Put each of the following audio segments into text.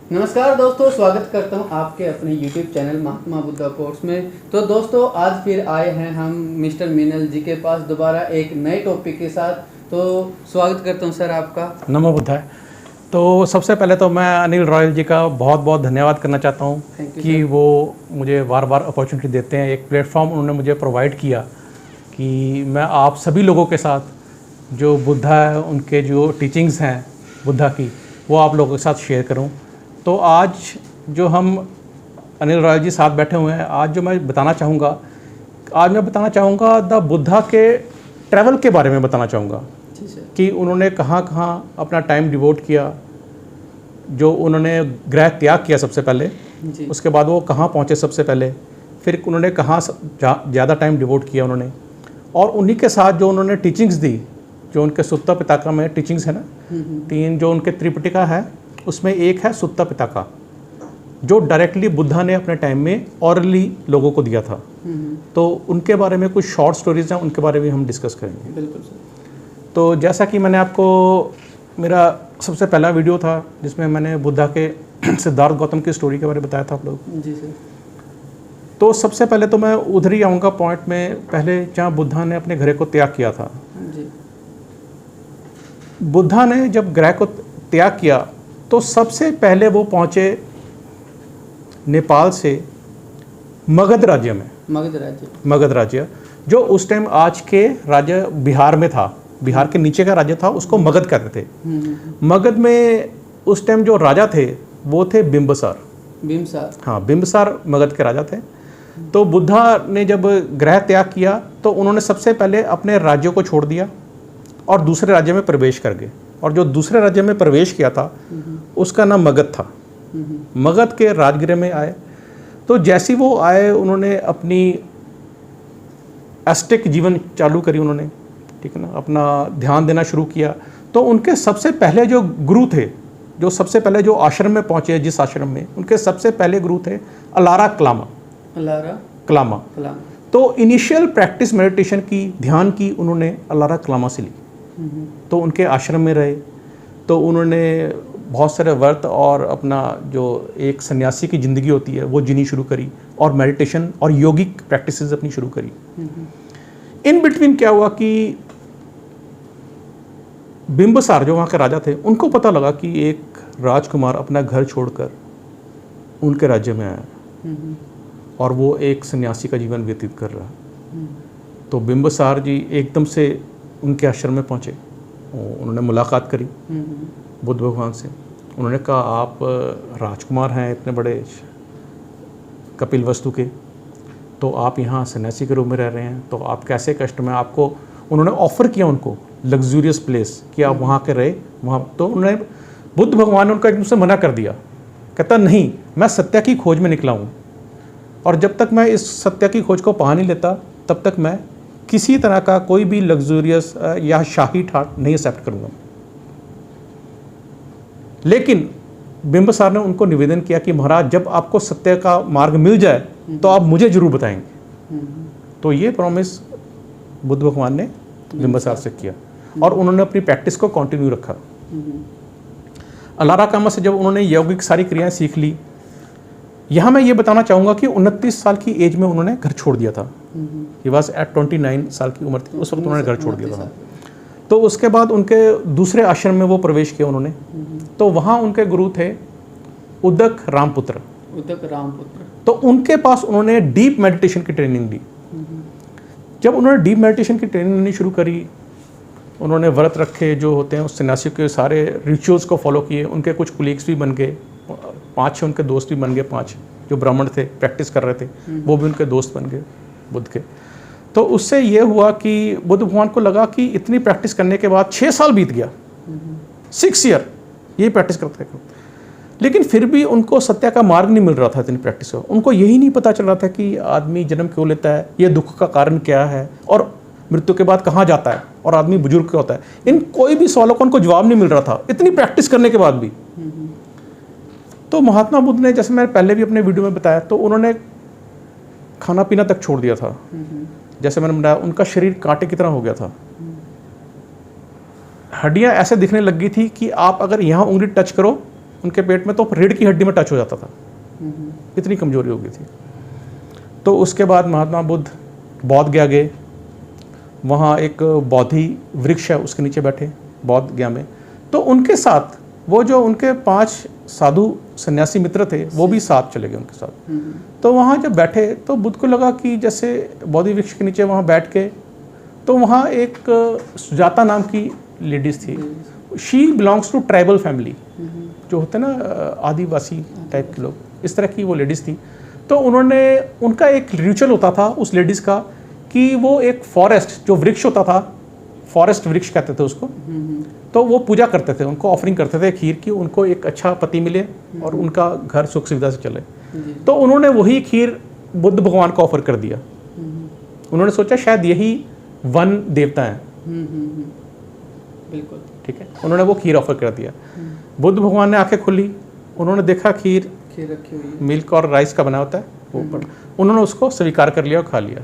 नमस्कार दोस्तों, स्वागत करता हूं आपके अपने YouTube चैनल महात्मा बुद्धा कोर्स में। तो दोस्तों, आज फिर आए हैं हम मिस्टर मीनल जी के पास दोबारा एक नए टॉपिक के साथ। तो स्वागत करता हूं सर आपका। नमो बुद्धाय। तो सबसे पहले तो मैं अनिल रॉयल जी का बहुत बहुत धन्यवाद करना चाहता हूं कि वो मुझे बार बार अपॉर्चुनिटी देते हैं। एक प्लेटफॉर्म उन्होंने मुझे प्रोवाइड किया कि मैं आप सभी लोगों के साथ जो बुद्धा है, उनके जो टीचिंग्स हैं बुद्धा की, वो आप लोगों के साथ शेयर करूं। तो आज जो हम अनिल रॉयल जी साथ बैठे हुए हैं, आज मैं बताना चाहूँगा द बुद्धा के ट्रैवल के बारे में बताना चाहूँगा कि उन्होंने कहाँ कहाँ अपना टाइम डिवोट किया। जो उन्होंने गृह त्याग किया सबसे पहले, उसके बाद वो कहाँ पहुँचे सबसे पहले, फिर उन्होंने कहाँ ज़्यादा टाइम डिवोट किया उन्होंने, और उन्हीं के साथ जो उन्होंने टीचिंग्स दी, जो उनके सुत्ता पिताका में टीचिंग्स है ना, 3 जो उनके त्रिपिटका है, उसमें एक है सुत्ता पिताका, जो डायरेक्टली बुद्धा ने अपने टाइम में ऑरली लोगों को दिया था। तो उनके बारे में कुछ शॉर्ट स्टोरीज हैं, उनके बारे में हम डिस्कस करेंगे। बिल्कुल सर। तो जैसा कि मैंने आपको, मेरा सबसे पहला वीडियो था जिसमें मैंने बुद्धा के सिद्धार्थ गौतम की स्टोरी के बारे में बताया था आप लोग। जी सर। तो सबसे पहले तो मैं उधर ही आऊँगा पॉइंट में, पहले जहाँ बुद्धा ने अपने गृह को त्याग किया था। जी। बुद्धा ने जब गृह को त्याग किया तो सबसे पहले वो पहुँचे नेपाल से मगध राज्य में। मगध राज्य जो उस टाइम आज के राज्य बिहार में था, बिहार के नीचे का राज्य था, उसको मगध कहते थे। मगध में उस टाइम जो राजा थे वो थे बिंबिसार। हाँ, बिंबिसार मगध के राजा थे। तो बुद्धा ने जब गृह त्याग किया तो उन्होंने सबसे पहले अपने राज्यों को छोड़ दिया और दूसरे राज्य में प्रवेश कर गए। और जो दूसरे राज्य में प्रवेश किया था उसका नाम मगध था। मगध के राजगृह में आए। तो जैसे ही वो आए, उन्होंने अपनी एस्टिक जीवन चालू करी उन्होंने, ठीक है ना, अपना ध्यान देना शुरू किया। तो उनके सबसे पहले जो गुरु थे, जो सबसे पहले जो आश्रम में पहुंचे, जिस आश्रम में, उनके सबसे पहले गुरु थे अलारा क्लामा। तो इनिशियल प्रैक्टिस मेडिटेशन की, ध्यान की, उन्होंने अलारा क्लामा से ली। तो उनके आश्रम में रहे। तो उन्होंने बहुत सारे व्रत और अपना जो एक सन्यासी की ज़िंदगी होती है वो जीनी शुरू करी, और मेडिटेशन और योगिक प्रैक्टिसेस अपनी शुरू करी। इन बिटवीन क्या हुआ कि बिंबिसार जो वहाँ के राजा थे, उनको पता लगा कि एक राजकुमार अपना घर छोड़कर उनके राज्य में आया और वो एक सन्यासी का जीवन व्यतीत कर रहा। तो बिंबिसार जी एकदम से उनके आश्रम में पहुँचे। उन्होंने मुलाकात करी बुद्ध भगवान से। उन्होंने कहा, आप राजकुमार हैं इतने बड़े कपिलवस्तु के, तो आप यहाँ सन्यासी के रूप में रह रहे हैं, तो आप कैसे कष्ट में, आपको उन्होंने ऑफ़र किया उनको लग्जूरियस प्लेस कि आप वहाँ के रहे वहाँ। तो उन्होंने, बुद्ध भगवान ने उनका एकदम से मना कर दिया। कहता, नहीं, मैं सत्य की खोज में निकला हूँ, और जब तक मैं इस सत्य की खोज को पा नहीं लेता तब तक मैं किसी तरह का कोई भी लग्जूरियस या शाही ठाट नहीं एक्सेप्ट करूँगा। लेकिन बिंबिसार ने उनको निवेदन किया कि महाराज, जब आपको सत्य का मार्ग मिल जाए तो आप मुझे जरूर बताएंगे। तो ये प्रॉमिस बुद्ध भगवान ने बिंबिसार से किया, और उन्होंने अपनी प्रैक्टिस को कंटिन्यू रखा। अलारा कामा से जब उन्होंने यौगिक सारी क्रियाएं सीख ली, यहाँ मैं ये बताना चाहूँगा कि 29 साल की एज में उन्होंने घर छोड़ दिया था। ही वॉज एट 29 साल की उम्र थी, उस वक्त उन्होंने घर छोड़ दिया था। तो उसके बाद उनके दूसरे आश्रम में वो प्रवेश किया उन्होंने। तो वहाँ उनके गुरु थे उदक रामपुत्र। तो उनके पास उन्होंने डीप मेडिटेशन की ट्रेनिंग ली। जब उन्होंने डीप मेडिटेशन की ट्रेनिंग लेनी शुरू करी, उन्होंने व्रत रखे जो होते हैं उस सन्यासी के, सारे रिचुअल्स को फॉलो किए। उनके कुछ कुलीग्स भी बन गए, 5-6 उनके दोस्त भी बन गए, 5 जो ब्राह्मण थे, प्रैक्टिस कर रहे थे, वो भी उनके दोस्त बन गए बुद्ध के। तो उससे ये हुआ कि बुद्ध भगवान को लगा कि इतनी प्रैक्टिस करने के बाद 6 साल बीत गया, 6 ईयर ये प्रैक्टिस करते थे, लेकिन फिर भी उनको सत्य का मार्ग नहीं मिल रहा था इतनी प्रैक्टिस हो। उनको यही नहीं पता चल रहा था कि आदमी जन्म क्यों लेता है, ये दुख का कारण क्या है, और मृत्यु के बाद कहाँ जाता है, और आदमी बुजुर्ग क्यों होता है। इन कोई भी सवालों का उनको जवाब नहीं मिल रहा था इतनी प्रैक्टिस करने के बाद भी। तो महात्मा बुद्ध ने, जैसे मैंने पहले भी अपने वीडियो में बताया, तो उन्होंने खाना पीना तक छोड़ दिया था। जैसे मैंने बताया, उनका शरीर कांटे की तरह हो गया था। हड्डियां ऐसे दिखने लग गई थी कि आप अगर यहाँ उंगली टच करो उनके पेट में तो रीढ़ की हड्डी में टच हो जाता था, इतनी कमजोरी हो गई थी। तो उसके बाद महात्मा बुद्ध बौद्ध गया गए, वहाँ एक बौद्धि वृक्ष है उसके नीचे बैठे बौद्ध गया में। तो उनके साथ वो जो उनके 5 साधु सन्यासी मित्र थे वो भी साथ चले गए उनके साथ। तो वहाँ जब बैठे तो बुद्ध को लगा कि जैसे बोधि वृक्ष के नीचे वहाँ बैठ के, तो वहाँ एक सुजाता नाम की लेडीज थी। She belongs to tribal family, जो होते ना आदिवासी टाइप के लोग, इस तरह की वो लेडीज़ थी। तो उन्होंने, उनका एक रिचुअल होता था उस लेडीज़ का कि वो एक फॉरेस्ट जो वृक्ष होता था, फॉरेस्ट वृक्ष कहते थे उसको, तो वो पूजा करते थे, उनको ऑफरिंग करते थे खीर की, उनको एक अच्छा पति मिले और उनका घर सुख सुविधा से चले। तो उन्होंने वही खीर बुद्ध भगवान को ऑफर कर दिया। उन्होंने सोचा शायद यही वन देवता है, बिल्कुल ठीक है। उन्होंने वो खीर ऑफर कर दिया। बुद्ध भगवान ने आंखें खोली, उन्होंने देखा खीर रखी हुई है, मिल्क और राइस का बना होता है वो ऊपर, उन्होंने उसको स्वीकार कर लिया और खा लिया।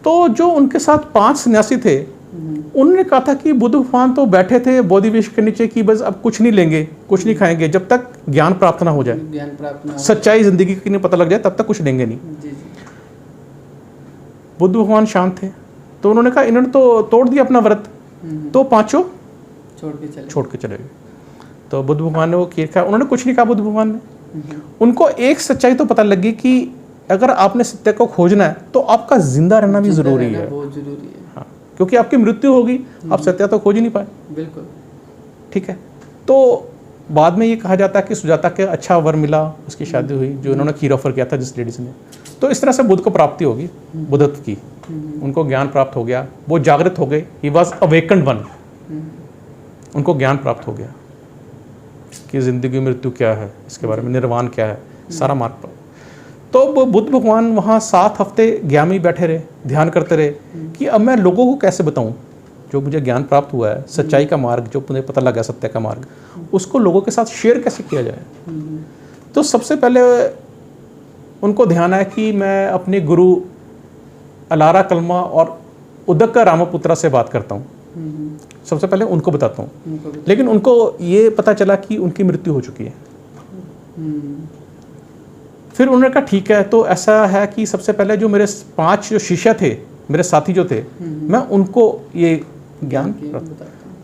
तो जो उनके साथ 5 सन्यासी थे, उन्होंने कहा था कि बुद्ध भगवान तो बैठे थे बोधि वृक्ष के नीचे कि बस अब कुछ नहीं लेंगे, कुछ नहीं खाएंगे जब तक ज्ञान प्राप्त ना हो जाए, ज्ञान प्राप्त ना हो, सच्चाई जिंदगी की नहीं पता लग जाए तब तक कुछ लेंगे नहीं। जी। बुद्ध भगवान शांत थे, तो उन्होंने कहा इन्होंने तो तोड़ दिया अपना व्रत, तो 5 छोड़ के चले गए। तो बुद्ध भगवान ने वो खीर खाया, उन्होंने कुछ नहीं कहा बुद्ध भगवान ने। उनको एक सच्चाई तो पता लगी कि अगर आपने सत्य को खोजना है तो आपका जिंदा रहना भी जरूरी है, बहुत जरूरी है। हाँ, क्योंकि आपकी मृत्यु होगी, आप सत्य तो खोज ही नहीं पाए। बिल्कुल, ठीक है। तो बाद में ये कहा जाता है कि सुजाता के अच्छा वर मिला, उसकी शादी हुई, जो उन्होंने खीर ऑफर किया था जिस लेडीज ने। तो इस तरह से बुद्ध को प्राप्ति होगी, बुद्धत्व की, उनको ज्ञान प्राप्त हो गया, वो जागृत हो गए। ही वॉज अवेकन्ड वन, उनको ज्ञान प्राप्त हो गया कि जिंदगी मृत्यु क्या है, इसके बारे में निर्वाण क्या है, सारा मार्ग पर। तो वो बुद्ध भगवान वहाँ 7 हफ्ते ज्ञान में बैठे रहे, ध्यान करते रहे कि अब मैं लोगों को कैसे बताऊं जो मुझे ज्ञान प्राप्त हुआ है, सच्चाई का मार्ग जो मुझे पता लगा, सत्य का मार्ग, उसको लोगों के साथ शेयर कैसे किया जाए। तो सबसे पहले उनको ध्यान आया कि मैं अपने गुरु अलारा कलमा और उदक रामपुत्रा से बात करता हूँ, सबसे पहले उनको बताता हूँ। लेकिन उनको ये पता चला कि उनकी मृत्यु हो चुकी है। फिर उन्होंने कहा ठीक है, तो ऐसा है कि सबसे पहले जो मेरे 5 जो शिष्य थे, मेरे साथी जो थे, मैं उनको ये ज्ञान,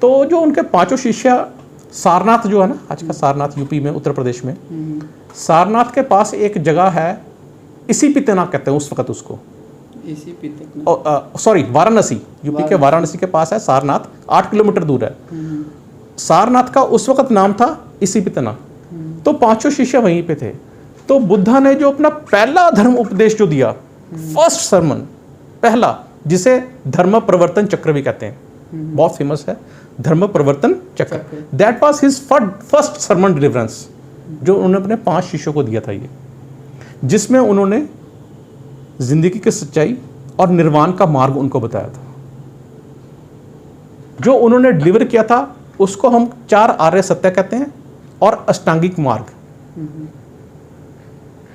तो जो उनके 5 शिष्य, सारनाथ जो है ना, आज का सारनाथ यूपी में, उत्तर प्रदेश में, सारनाथ के पास एक जगह है, इसी पितना कहते हैं उस वक्त उसको, सॉरी वाराणसी, यूपी के वाराणसी के पास है सारनाथ, 8 किलोमीटर दूर है। सारनाथ का उस वक्त नाम था इसी पितना। तो 5 शिष्य वहीं पे थे। तो बुद्धा ने जो अपना पहला धर्म उपदेश जो दिया, फर्स्ट सरमन, पहला, जिसे धर्म प्रवर्तन चक्र भी कहते हैं, बहुत फेमस है धर्म प्रवर्तन चक्र, that was his first sermon deliverance, जो उन्होंने अपने 5 शिष्यों को दिया था ये, जिसमें उन्होंने जिंदगी की सच्चाई और निर्वाण का मार्ग उनको बताया था। जो उन्होंने डिलीवर किया था उसको हम 4 आर्य सत्य कहते हैं और अष्टांगिक मार्ग।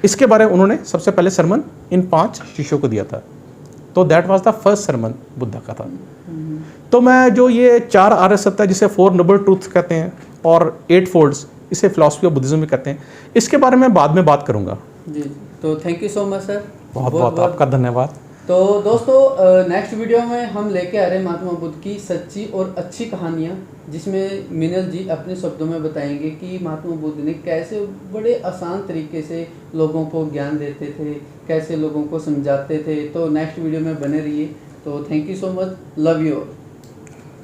इसके बारे में उन्होंने सबसे पहले सरमन इन 5 शिष्यों को दिया था। तो that was the first sermon Buddha का था। तो मैं जो ये 4 आर्य सत्य, जिसे 4 नोबल ट्रूथ कहते हैं और 8 फोल्ड्स, इसे फिलॉसफी ऑफ बुद्धिज्म भी कहते हैं, इसके बारे में बाद में बात करूंगा। जी, तो thank you so much sir, बहुत बहुत आपका धन्यवाद। तो दोस्तों नेक्स्ट वीडियो में हम लेके आ रहे हैं महात्मा बुद्ध की सच्ची और अच्छी कहानियाँ, जिसमें मिनल जी अपने शब्दों में बताएंगे कि महात्मा बुद्ध ने कैसे बड़े आसान तरीके से लोगों को ज्ञान देते थे, कैसे लोगों को समझाते थे। तो नेक्स्ट वीडियो में बने रहिए। तो thank you so much, love you all.